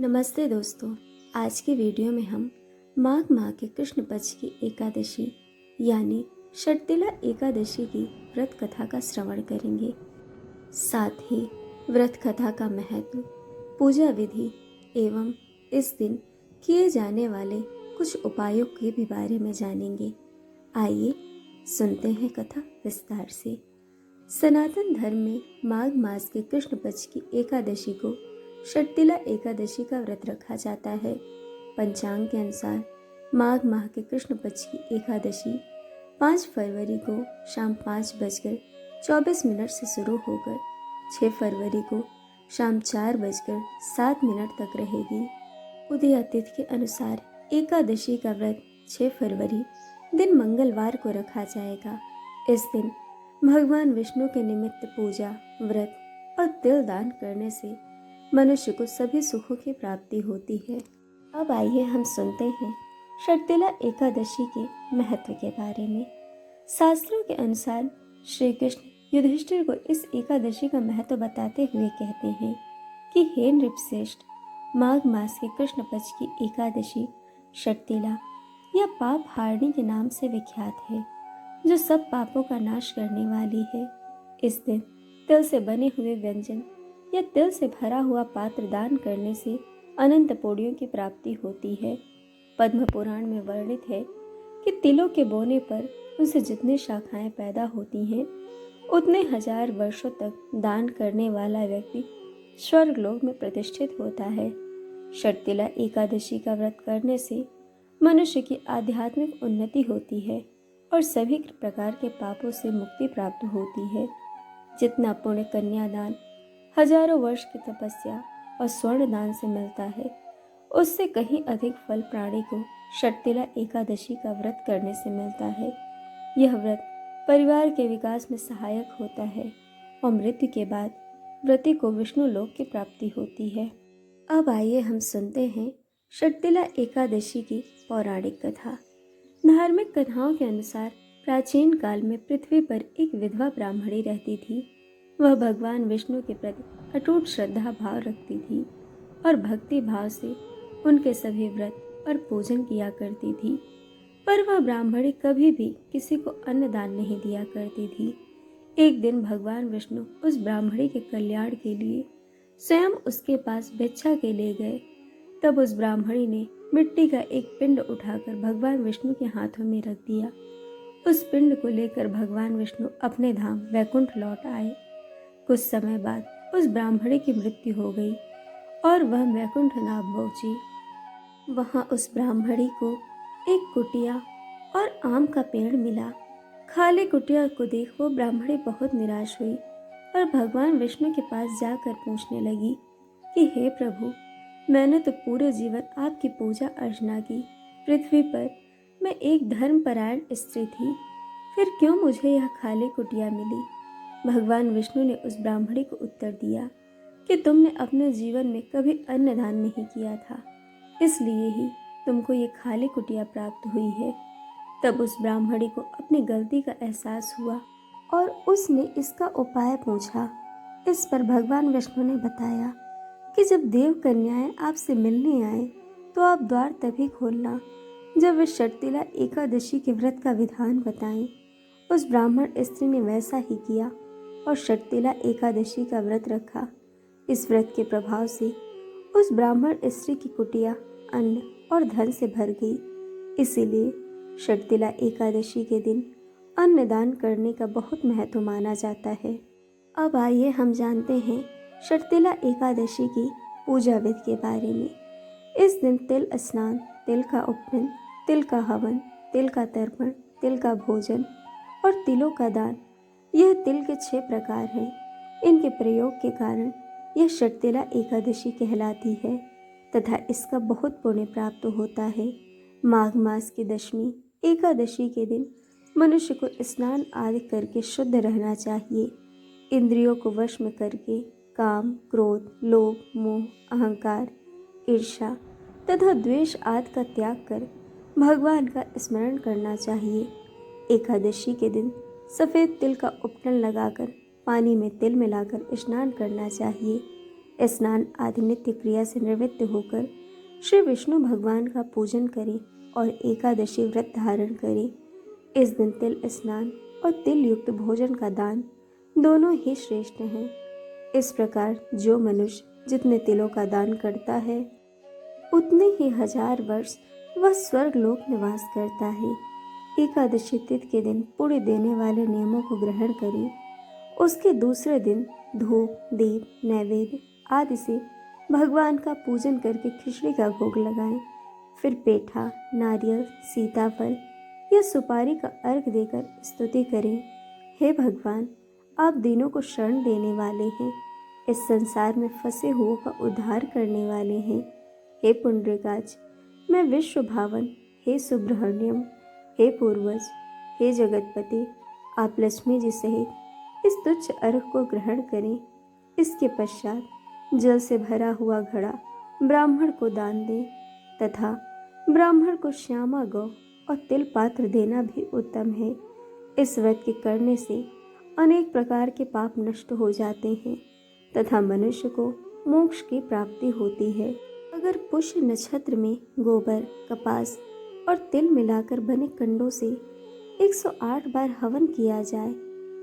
नमस्ते दोस्तों। आज की वीडियो में हम माघ माह के कृष्ण पक्ष की एकादशी यानी षटतिला एकादशी की व्रत कथा का श्रवण करेंगे। साथ ही व्रत कथा का महत्व, पूजा विधि एवं इस दिन किए जाने वाले कुछ उपायों के भी बारे में जानेंगे। आइए सुनते हैं कथा विस्तार से। सनातन धर्म में माघ मास के कृष्ण पक्ष की एकादशी को षटतिला एकादशी का व्रत रखा जाता है। पंचांग के अनुसार माघ माह के कृष्ण पक्ष की एकादशी 5 फरवरी को शाम 5:24 से शुरू होकर 6 फरवरी को शाम 4:07 तक रहेगी। उदय तिथि के अनुसार एकादशी का व्रत 6 फरवरी दिन मंगलवार को रखा जाएगा। इस दिन भगवान विष्णु के निमित्त पूजा, व्रत और तिल दान करने से मनुष्य को सभी सुखों की प्राप्ति होती है। अब आइए हम सुनते हैं षटतिला एकादशी के महत्व के बारे में। शास्त्रों के अनुसार श्री कृष्ण युधिष्ठिर को इस एकादशी का महत्व बताते हुए कहते हैं कि हे नृपश्रेष्ठ, माघ मास के कृष्ण पक्ष की एकादशी षटतिला या पाप हारनी के नाम से विख्यात है, जो सब पापों का नाश करने वाली है। इस दिन तिल से बने हुए व्यंजन या तिल से भरा हुआ पात्र दान करने से अनंत पुण्यों की प्राप्ति होती है। पद्म पुराण में वर्णित है कि तिलों के बोने पर उनसे जितने शाखाएं पैदा होती हैं, उतने 1000 वर्षों तक दान करने वाला व्यक्ति स्वर्गलोक में प्रतिष्ठित होता है। षटतिला एकादशी का व्रत करने से मनुष्य की आध्यात्मिक उन्नति होती है और सभी प्रकार के पापों से मुक्ति प्राप्त होती है। जितना पुण्य कन्यादान, हजारों वर्ष की तपस्या और स्वर्ण दान से मिलता है, उससे कहीं अधिक फल प्राणी को षटतिला एकादशी का व्रत करने से मिलता है। यह व्रत परिवार के विकास में सहायक होता है और मृत्यु के बाद व्रती को विष्णु लोक की प्राप्ति होती है। अब आइए हम सुनते हैं षटतिला एकादशी की पौराणिक कथा। धार्मिक कथाओं के अनुसार प्राचीन काल में पृथ्वी पर एक विधवा ब्राह्मणी रहती थी। वह भगवान विष्णु के प्रति अटूट श्रद्धा भाव रखती थी और भक्ति भाव से उनके सभी व्रत और पूजन किया करती थी। पर वह ब्राह्मणी कभी भी किसी को अन्नदान नहीं दिया करती थी। एक दिन भगवान विष्णु उस ब्राह्मणी के कल्याण के लिए स्वयं उसके पास भिक्षा के लिए गए। तब उस ब्राह्मणी ने मिट्टी का एक पिंड उठाकर भगवान विष्णु के हाथों में रख दिया। उस पिंड को लेकर भगवान विष्णु अपने धाम वैकुंठ लौट आए। कुछ समय बाद उस ब्राह्मणी की मृत्यु हो गई और वह वैकुंठ धाम पहुंची। वहां उस ब्राह्मणी को एक कुटिया और आम का पेड़ मिला। खाली कुटिया को देख वो ब्राह्मणी बहुत निराश हुई और भगवान विष्णु के पास जाकर पूछने लगी कि हे प्रभु, मैंने तो पूरे जीवन आपकी पूजा अर्चना की। पृथ्वी पर मैं एक धर्मपरायण स्त्री थी, फिर क्यों मुझे यह खाली कुटिया मिली? भगवान विष्णु ने उस ब्राह्मणी को उत्तर दिया कि तुमने अपने जीवन में कभी अन्नदान नहीं किया था, इसलिए ही तुमको ये खाली कुटिया प्राप्त हुई है। तब उस ब्राह्मणी को अपनी गलती का एहसास हुआ और उसने इसका उपाय पूछा। इस पर भगवान विष्णु ने बताया कि जब देव कन्याएं आपसे मिलने आए तो आप द्वार तभी खोलना जब वे षटतिला एकादशी के व्रत का विधान बताएं। उस ब्राह्मण स्त्री ने वैसा ही किया और षटतिला एकादशी का व्रत रखा। इस व्रत के प्रभाव से उस ब्राह्मण स्त्री की कुटिया अन्न और धन से भर गई। इसीलिए षटतिला एकादशी के दिन अन्नदान करने का बहुत महत्व माना जाता है। अब आइए हम जानते हैं षटतिला एकादशी की पूजा विधि के बारे में। इस दिन तिल स्नान, तिल का उपनयन, तिल का हवन, तिल का तर्पण, तिल का भोजन और तिलों का दान, यह तिल के 6 प्रकार हैं। इनके प्रयोग के कारण यह षटतिला एकादशी कहलाती है तथा इसका बहुत पुण्य प्राप्त होता है। माघ मास की दशमी एकादशी के दिन मनुष्य को स्नान आदि करके शुद्ध रहना चाहिए। इंद्रियों को वश में करके काम, क्रोध, लोभ, मोह, अहंकार, ईर्ष्या तथा द्वेष आदि का त्याग कर भगवान का स्मरण करना चाहिए। एकादशी के दिन सफ़ेद तिल का उपटन लगाकर पानी में तिल मिलाकर स्नान करना चाहिए। स्नान आदि नित्य क्रिया से निवृत्त होकर श्री विष्णु भगवान का पूजन करें और एकादशी व्रत धारण करें। इस दिन तिल स्नान और तिल युक्त भोजन का दान दोनों ही श्रेष्ठ हैं। इस प्रकार जो मनुष्य जितने तिलों का दान करता है उतने ही 1000 वर्ष वह स्वर्ग लोक निवास करता है। एकादशी तिथि के दिन पुण्य देने वाले नियमों को ग्रहण करें। उसके दूसरे दिन धूप, दीप, नैवेद्य आदि से भगवान का पूजन करके खिचड़ी का भोग लगाएं। फिर पेठा, नारियल, सीताफल या सुपारी का अर्घ देकर स्तुति करें। हे भगवान, आप दीनों को शरण देने वाले हैं, इस संसार में फंसे हुओं का उद्धार करने वाले हैं। हे पुंडरीकाक्ष, मैं विश्व भावन, हे सुब्रह्मण्यम, हे पूर्वज, हे जगतपति, आप लक्ष्मी जी सहित इस तुच्छ अर्घ को ग्रहण करें। इसके पश्चात जल से भरा हुआ घड़ा ब्राह्मण को दान दें तथा ब्राह्मण को श्यामा गौ और तिल पात्र देना भी उत्तम है। इस व्रत के करने से अनेक प्रकार के पाप नष्ट हो जाते हैं तथा मनुष्य को मोक्ष की प्राप्ति होती है। अगर पुष्य नक्षत्र में गोबर, कपास और तिल मिलाकर बने कंडों से 108 बार हवन किया जाए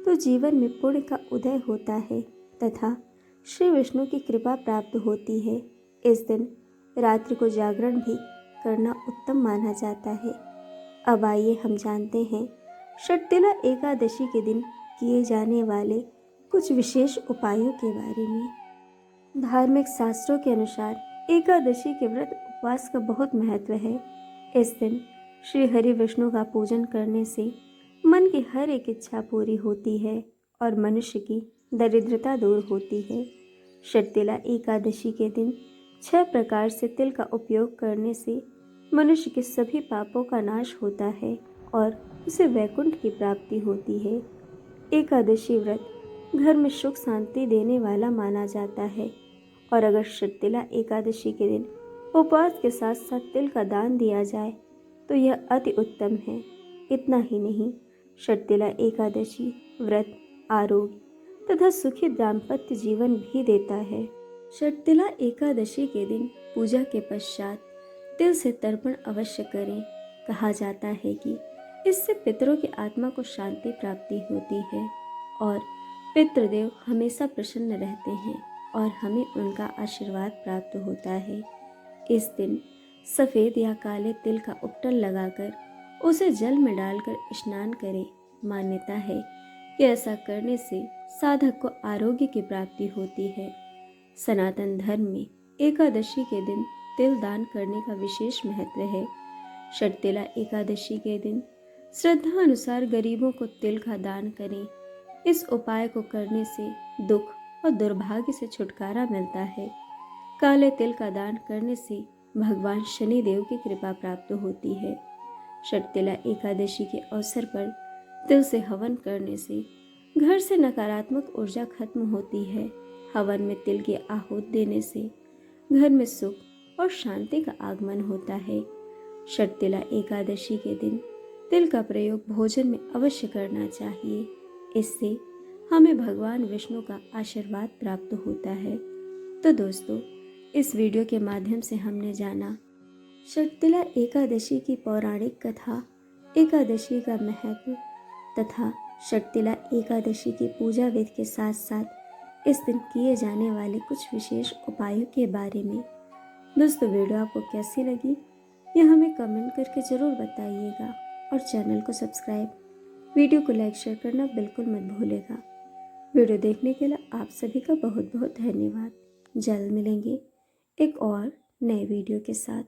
तो जीवन में पुण्य का उदय होता है तथा श्री विष्णु की कृपा प्राप्त होती है। इस दिन रात्रि को जागरण भी करना उत्तम माना जाता है। अब आइए हम जानते हैं षटतिला एकादशी के दिन किए जाने वाले कुछ विशेष उपायों के बारे में। धार्मिक शास्त्रों के अनुसार एकादशी के व्रत उपवास का बहुत महत्व है। इस दिन श्री हरि विष्णु का पूजन करने से मन की हर एक इच्छा पूरी होती है और मनुष्य की दरिद्रता दूर होती है। षटतिला एकादशी के दिन 6 प्रकार से तिल का उपयोग करने से मनुष्य के सभी पापों का नाश होता है और उसे वैकुंठ की प्राप्ति होती है। एकादशी व्रत घर में सुख शांति देने वाला माना जाता है और अगर षटतिला एकादशी के दिन उपवास के साथ साथ तिल का दान दिया जाए तो यह अति उत्तम है। इतना ही नहीं, षटतिला एकादशी व्रत आरोग्य तथा सुखी दाम्पत्य जीवन भी देता है। षटतिला एकादशी के दिन पूजा के पश्चात तिल से तर्पण अवश्य करें। कहा जाता है कि इससे पितरों की आत्मा को शांति प्राप्ति होती है और पितृदेव हमेशा प्रसन्न रहते हैं और हमें उनका आशीर्वाद प्राप्त होता है। इस दिन सफ़ेद या काले तिल का उपटन लगाकर उसे जल में डालकर स्नान करें। मान्यता है कि ऐसा करने से साधक को आरोग्य की प्राप्ति होती है। सनातन धर्म में एकादशी के दिन तिल दान करने का विशेष महत्व है। षटतिला एकादशी के दिन श्रद्धा अनुसार गरीबों को तिल का दान करें। इस उपाय को करने से दुख और दुर्भाग्य से छुटकारा मिलता है। काले तिल का दान करने से भगवान शनि देव की कृपा प्राप्त होती है। षटतिला एकादशी के अवसर पर तिल से हवन करने से घर से नकारात्मक ऊर्जा खत्म होती है। हवन में तिल की आहुति देने से घर में सुख और शांति का आगमन होता है। षटतिला एकादशी के दिन तिल का प्रयोग भोजन में अवश्य करना चाहिए। इससे हमें भगवान विष्णु का आशीर्वाद प्राप्त होता है। तो दोस्तों, इस वीडियो के माध्यम से हमने जाना षटतिला एकादशी की पौराणिक कथा, एकादशी का महत्व तथा षटतिला एकादशी की पूजा विधि के साथ साथ इस दिन किए जाने वाले कुछ विशेष उपायों के बारे में। दोस्तों, वीडियो आपको कैसी लगी यह हमें कमेंट करके ज़रूर बताइएगा और चैनल को सब्सक्राइब, वीडियो को लाइक शेयर करना बिल्कुल मत भूलेगा। वीडियो देखने के लिए आप सभी का बहुत बहुत धन्यवाद। जल्द मिलेंगे एक और नए वीडियो के साथ।